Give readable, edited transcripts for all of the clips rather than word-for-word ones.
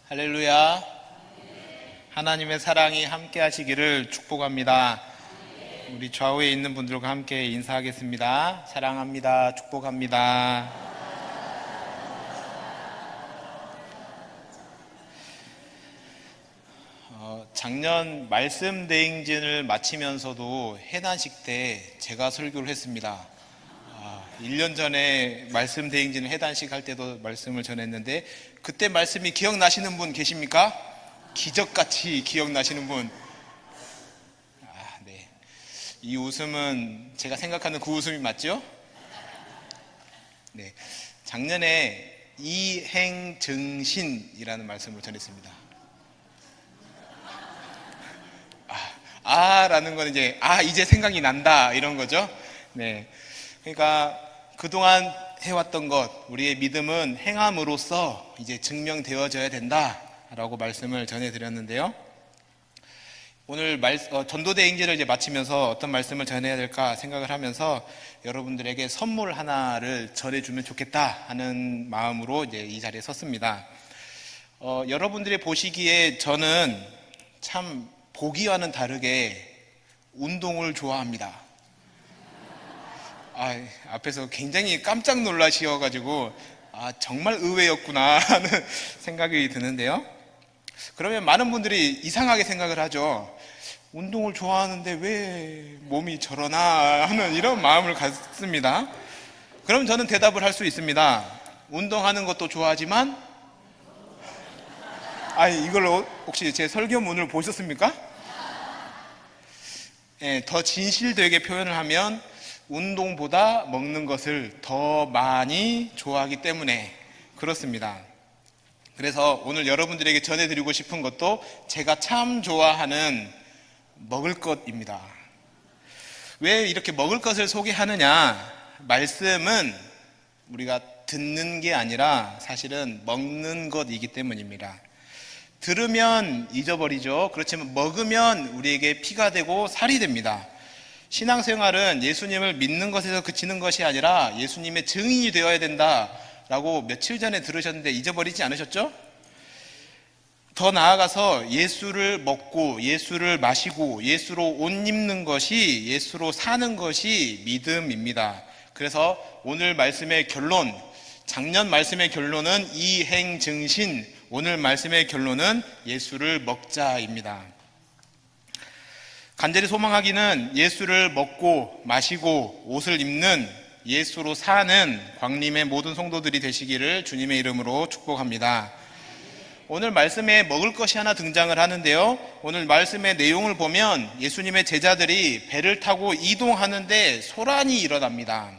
할렐루야. 하나님의 사랑이 함께 하시기를 축복합니다. 우리 좌우에 있는 분들과 함께 인사하겠습니다. 사랑합니다. 축복합니다. 작년 말씀 대행진을 마치면서도 해단식 때 제가 설교를 했습니다. 1년 전에 말씀 대행진을 해단식 할 때도 말씀을 전했는데 그때 말씀이 기억나시는 분 계십니까? 기적같이 기억나시는 분? 네. 이 웃음은 제가 생각하는 그 웃음이 맞죠? 네. 작년에 이행증신이라는 말씀을 전했습니다. 라는 건 이제 생각이 난다 이런 거죠. 네. 그러니까 그동안 해왔던 것, 우리의 믿음은 행함으로써 이제 증명되어져야 된다라고 말씀을 전해드렸는데요. 오늘 전도대행진을 이제 마치면서 어떤 말씀을 전해야 될까 생각을 하면서 여러분들에게 선물 하나를 전해주면 좋겠다 하는 마음으로 이제 이 자리에 섰습니다. 여러분들이 보시기에 저는 참 보기와는 다르게 운동을 좋아합니다. 앞에서 굉장히 깜짝 놀라시어가지고 정말 의외였구나 하는 생각이 드는데요. 그러면 많은 분들이 이상하게 생각을 하죠. 운동을 좋아하는데 왜 몸이 저러나 하는 이런 마음을 갖습니다. 그럼 저는 대답을 할 수 있습니다. 운동하는 것도 좋아하지만 이걸 혹시 제 설교문을 보셨습니까? 더 진실되게 표현을 하면 운동보다 먹는 것을 더 많이 좋아하기 때문에 그렇습니다. 그래서 오늘 여러분들에게 전해드리고 싶은 것도 제가 참 좋아하는 먹을 것입니다. 왜 이렇게 먹을 것을 소개하느냐? 말씀은 우리가 듣는 게 아니라 사실은 먹는 것이기 때문입니다. 들으면 잊어버리죠. 그렇지만 먹으면 우리에게 피가 되고 살이 됩니다. 신앙생활은 예수님을 믿는 것에서 그치는 것이 아니라 예수님의 증인이 되어야 된다라고 며칠 전에 들으셨는데 잊어버리지 않으셨죠? 더 나아가서 예수를 먹고 예수를 마시고 예수로 옷 입는 것이, 예수로 사는 것이 믿음입니다. 그래서 오늘 말씀의 결론, 작년 말씀의 결론은 이행증신, 오늘 말씀의 결론은 예수를 먹자입니다. 간절히 소망하기는 예수를 먹고 마시고 옷을 입는, 예수로 사는 광림의 모든 성도들이 되시기를 주님의 이름으로 축복합니다. 오늘 말씀에 먹을 것이 하나 등장을 하는데요, 오늘 말씀의 내용을 보면 예수님의 제자들이 배를 타고 이동하는데 소란이 일어납니다.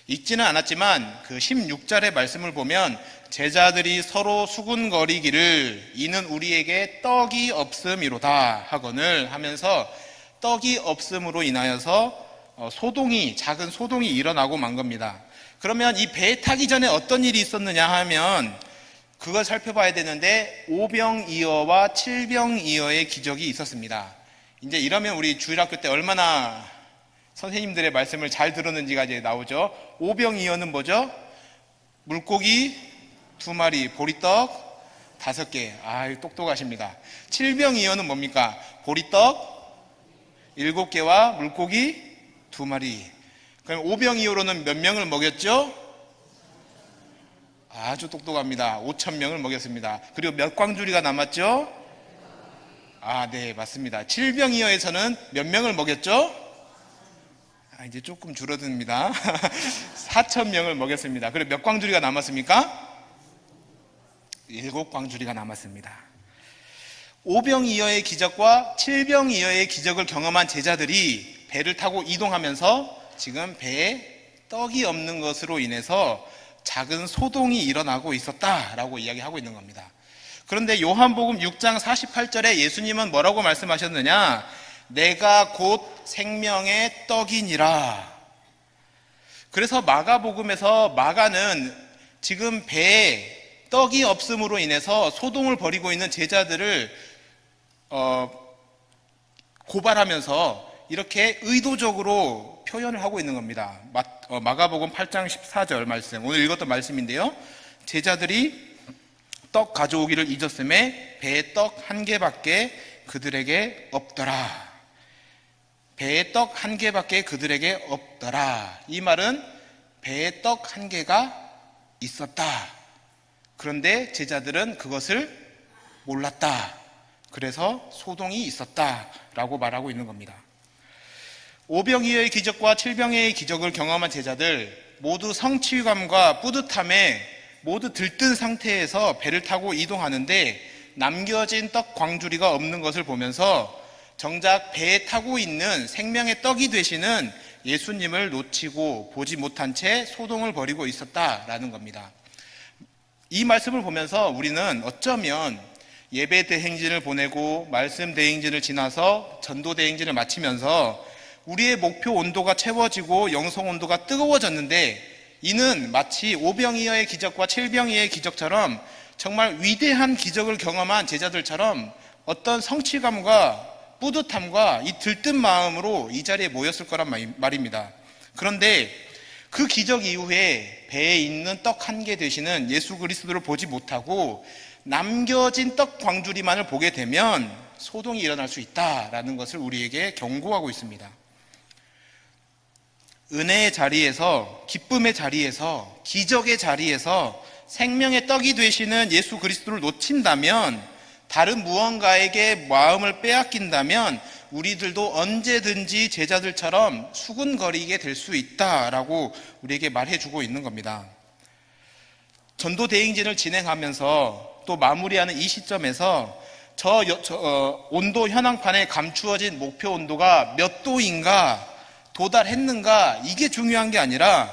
읽지는 않았지만 그 16절의 말씀을 보면 제자들이 서로 수군거리기를 이는 우리에게 떡이 없음이로다 하거늘 하면서 떡이 없음으로 인하여서 작은 소동이 일어나고 만 겁니다. 그러면 이 배 타기 전에 어떤 일이 있었느냐 하면 그걸 살펴봐야 되는데 오병이어와 칠병이어의 기적이 있었습니다. 이제 이러면 우리 주일학교 때 얼마나 선생님들의 말씀을 잘 들었는지가 이제 나오죠. 오병이어는 뭐죠? 물고기 2마리, 보리떡 5개. 똑똑하십니다. 칠병이어는 뭡니까? 보리떡 7개와 물고기 2마리. 그럼 오병이어로는 몇 명을 먹였죠? 아주 똑똑합니다. 5,000명을 먹였습니다. 그리고 몇 광주리가 남았죠? 네, 맞습니다. 칠병이어에서는 몇 명을 먹였죠? 이제 조금 줄어듭니다. 4,000명을 먹였습니다. 그리고 몇 광주리가 남았습니까? 7광주리가 남았습니다. 오병이어의 기적과 칠병이어의 기적을 경험한 제자들이 배를 타고 이동하면서 지금 배에 떡이 없는 것으로 인해서 작은 소동이 일어나고 있었다라고 이야기하고 있는 겁니다. 그런데 요한복음 6장 48절에 예수님은 뭐라고 말씀하셨느냐? 내가 곧 생명의 떡이니라. 그래서 마가복음에서 마가는 지금 배에 떡이 없음으로 인해서 소동을 벌이고 있는 제자들을 고발하면서 이렇게 의도적으로 표현을 하고 있는 겁니다. 마가복음 8장 14절 말씀, 오늘 읽었던 말씀인데요, 제자들이 떡 가져오기를 잊었음에 배에 떡 한 개밖에 그들에게 없더라. 배에 떡 한 개밖에 그들에게 없더라. 이 말은 배에 떡 한 개가 있었다. 그런데 제자들은 그것을 몰랐다. 그래서 소동이 있었다라고 말하고 있는 겁니다. 오병이어의 기적과 칠병이어의 기적을 경험한 제자들 모두 성취감과 뿌듯함에 모두 들뜬 상태에서 배를 타고 이동하는데 남겨진 떡 광주리가 없는 것을 보면서 정작 배에 타고 있는 생명의 떡이 되시는 예수님을 놓치고 보지 못한 채 소동을 벌이고 있었다라는 겁니다. 이 말씀을 보면서 우리는 어쩌면 예배 대행진을 보내고 말씀 대행진을 지나서 전도 대행진을 마치면서 우리의 목표 온도가 채워지고 영성 온도가 뜨거워졌는데 이는 마치 오병이어의 기적과 칠병이어의 기적처럼 정말 위대한 기적을 경험한 제자들처럼 어떤 성취감과 뿌듯함과 이 들뜬 마음으로 이 자리에 모였을 거란 말입니다. 그런데 그 기적 이후에 배에 있는 떡 한 개 되시는 예수 그리스도를 보지 못하고 남겨진 떡 광주리만을 보게 되면 소동이 일어날 수 있다라는 것을 우리에게 경고하고 있습니다. 은혜의 자리에서, 기쁨의 자리에서, 기적의 자리에서 생명의 떡이 되시는 예수 그리스도를 놓친다면, 다른 무언가에게 마음을 빼앗긴다면 우리들도 언제든지 제자들처럼 수군거리게 될 수 있다라고 우리에게 말해주고 있는 겁니다. 전도 대행진을 진행하면서 또 마무리하는 이 시점에서 온도 현황판에 감추어진 목표 온도가 몇 도인가 도달했는가 이게 중요한 게 아니라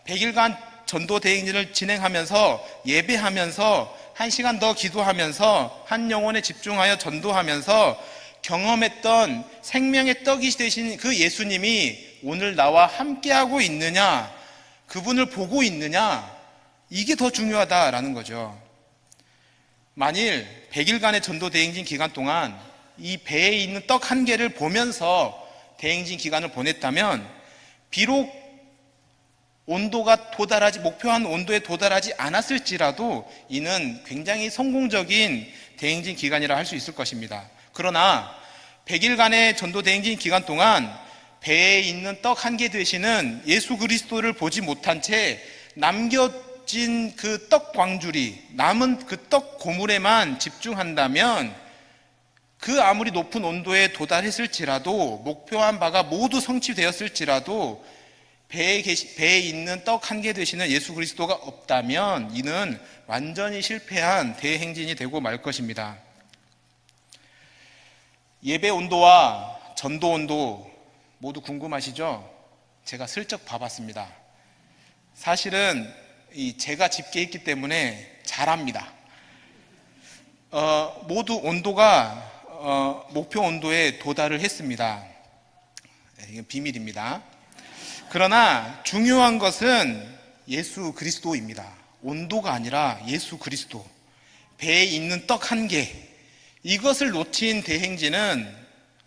100일간 전도 대행진을 진행하면서 예배하면서 1시간 더 기도하면서 한 영혼에 집중하여 전도하면서 경험했던 생명의 떡이 되신 그 예수님이 오늘 나와 함께하고 있느냐, 그분을 보고 있느냐, 이게 더 중요하다라는 거죠. 만일 100일간의 전도 대행진 기간 동안 이 배에 있는 떡 한 개를 보면서 대행진 기간을 보냈다면 비록 온도가 목표한 온도에 도달하지 않았을지라도 이는 굉장히 성공적인 대행진 기간이라 할 수 있을 것입니다. 그러나 100일간의 전도 대행진 기간 동안 배에 있는 떡 한 개 되시는 예수 그리스도를 보지 못한 채 남겨진 그 떡 광주리, 남은 그 떡 고물에만 집중한다면 그 아무리 높은 온도에 도달했을지라도 목표한 바가 모두 성취되었을지라도 배에 있는 떡 한 개 되시는 예수 그리스도가 없다면 이는 완전히 실패한 대행진이 되고 말 것입니다. 예배 온도와 전도 온도 모두 궁금하시죠? 제가 슬쩍 봐봤습니다. 사실은 제가 집계했기 때문에 잘 압니다. 모두 온도가 목표 온도에 도달을 했습니다. 이건 비밀입니다. 그러나 중요한 것은 예수 그리스도입니다. 온도가 아니라 예수 그리스도. 배에 있는 떡 한 개, 이것을 놓친 대행진은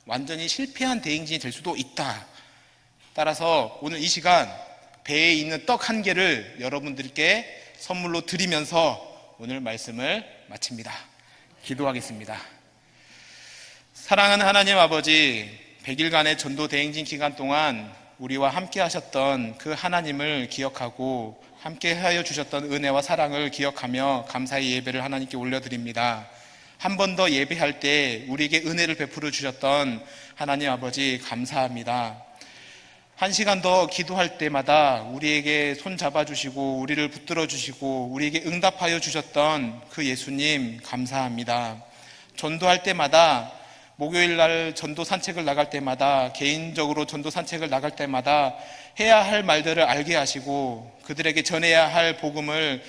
완전히 실패한 대행진이 될 수도 있다. 따라서 오늘 이 시간 배에 있는 떡 한 개를 여러분들께 선물로 드리면서 오늘 말씀을 마칩니다. 기도하겠습니다. 사랑하는 하나님 아버지, 100일간의 전도 대행진 기간 동안 우리와 함께 하셨던 그 하나님을 기억하고 함께 하여 주셨던 은혜와 사랑을 기억하며 감사의 예배를 하나님께 올려드립니다. 한 번 더 예배할 때 우리에게 은혜를 베풀어 주셨던 하나님 아버지 감사합니다. 1시간 더 기도할 때마다 우리에게 손 잡아주시고 우리를 붙들어 주시고 우리에게 응답하여 주셨던 그 예수님 감사합니다. 전도할 때마다, 목요일 날 전도 산책을 나갈 때마다, 개인적으로 전도 산책을 나갈 때마다 해야 할 말들을 알게 하시고 그들에게 전해야 할 복음을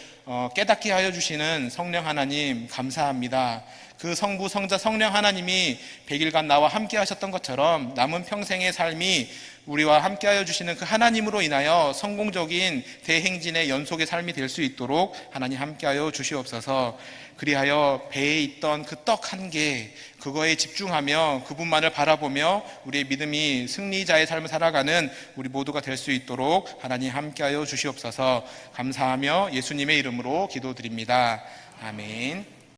깨닫게 하여 주시는 성령 하나님 감사합니다. 그 성부, 성자, 성령 하나님이 100일간 나와 함께 하셨던 것처럼 남은 평생의 삶이 우리와 함께하여 주시는 그 하나님으로 인하여 성공적인 대행진의 연속의 삶이 될 수 있도록 하나님 함께하여 주시옵소서. 그리하여 배에 있던 그 떡 한 개, 그거에 집중하며 그분만을 바라보며 우리의 믿음이 승리자의 삶을 살아가는 우리 모두가 될 수 있도록 하나님 함께하여 주시옵소서. 감사하며 예수님의 이름으로 기도드립니다. 아멘.